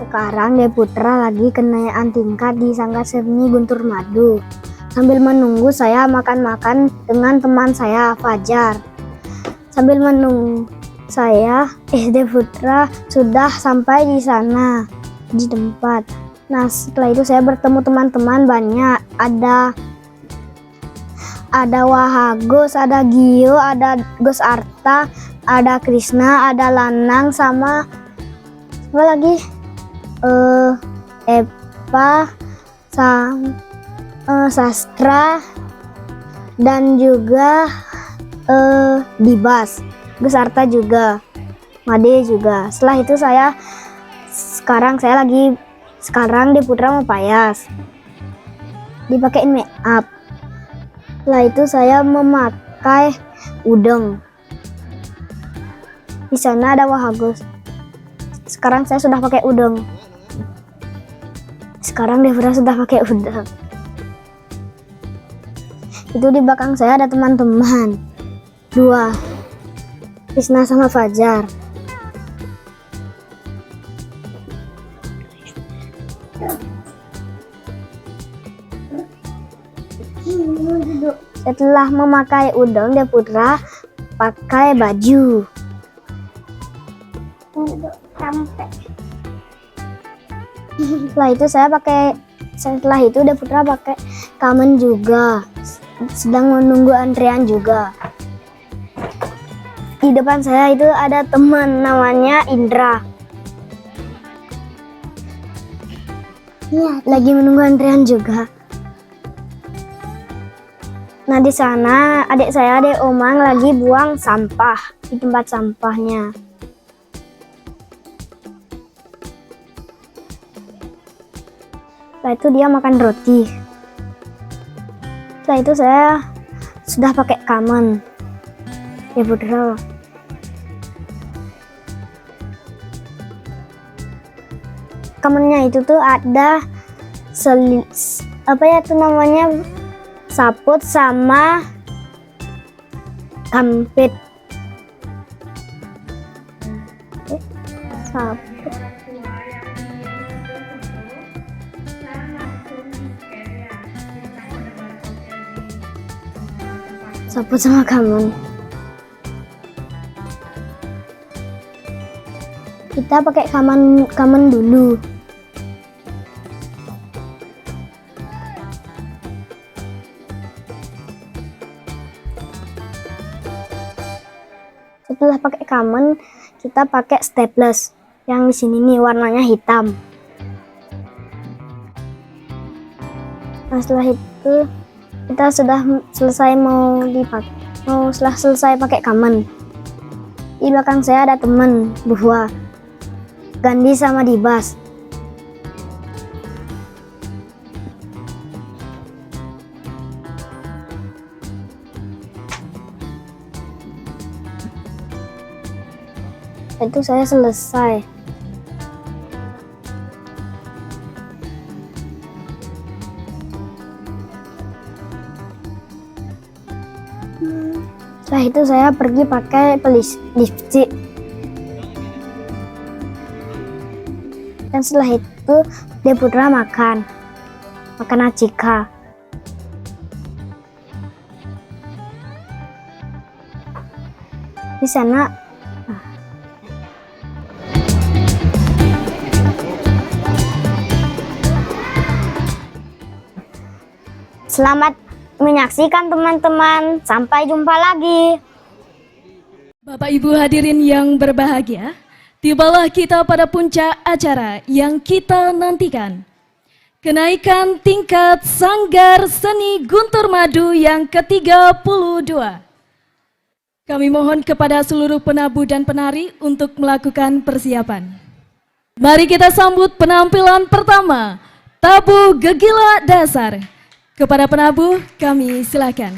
Sekarang De Putra lagi kenaikan tingkat di Sanggar Seni Guntur Madu. Sambil menunggu saya makan-makan dengan teman saya, Fajar. Sambil menunggu saya, De Putra sudah sampai di sana, di tempat. Nah, setelah itu saya bertemu teman-teman banyak. Ada Wahagus, ada Gio, ada Gus Arta, ada Krisna, ada Lanang, sama apa lagi? Epa, Sastra, dan juga Dibas, Gus Arta juga, Made juga. Setelah itu sekarang di Putra mau payas, dipakein make up. Setelah itu saya memakai udeng. Di sana ada Wahagus. Sekarang saya sudah pakai udeng. Sekarang Devra sudah pakai udeng. Itu di belakang saya ada teman-teman. 2, Krisna sama Fajar. Setelah memakai udeng, De Putra pakai baju. Setelah itu De Putra pakai kamen juga, sedang menunggu antrean juga. Di depan saya itu ada teman namanya Indra, lagi menunggu antrean juga. Nah, di sana adik saya, Adek Omang, lagi buang sampah di tempat sampahnya. Setelah itu dia makan roti. Setelah itu saya sudah pakai kamen, De Putra. Kamennya itu tuh ada saput sama kampit. Saput sama kamen. Kita pakai kamen dulu. Setelah pakai kamen, kita pakai staples yang di sini nih warnanya hitam. Nah, setelah itu kita sudah selesai selesai pakai kamen. Di belakang saya ada teman Buhwa, Gandhi sama Dibas. Itu saya selesai. Setelah itu saya pergi pakai lipstick. Dan setelah itu De Putra makan acika. Di sana selamat menyaksikan teman-teman. Sampai jumpa lagi. Bapak Ibu hadirin yang berbahagia, tibalah kita pada puncak acara yang kita nantikan. Kenaikan tingkat Sanggar Seni Guntur Madu yang ke-32. Kami mohon kepada seluruh penabuh dan penari untuk melakukan persiapan. Mari kita sambut penampilan pertama, Tabu Gegila Dasar. Kepada penabuh, kami silakan.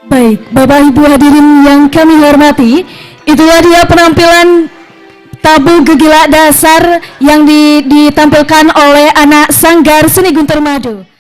Baik, Bapak Ibu hadirin yang kami hormati, itulah dia penampilan tabu gegila dasar yang ditampilkan oleh anak Sanggar Seni Guntur Madu.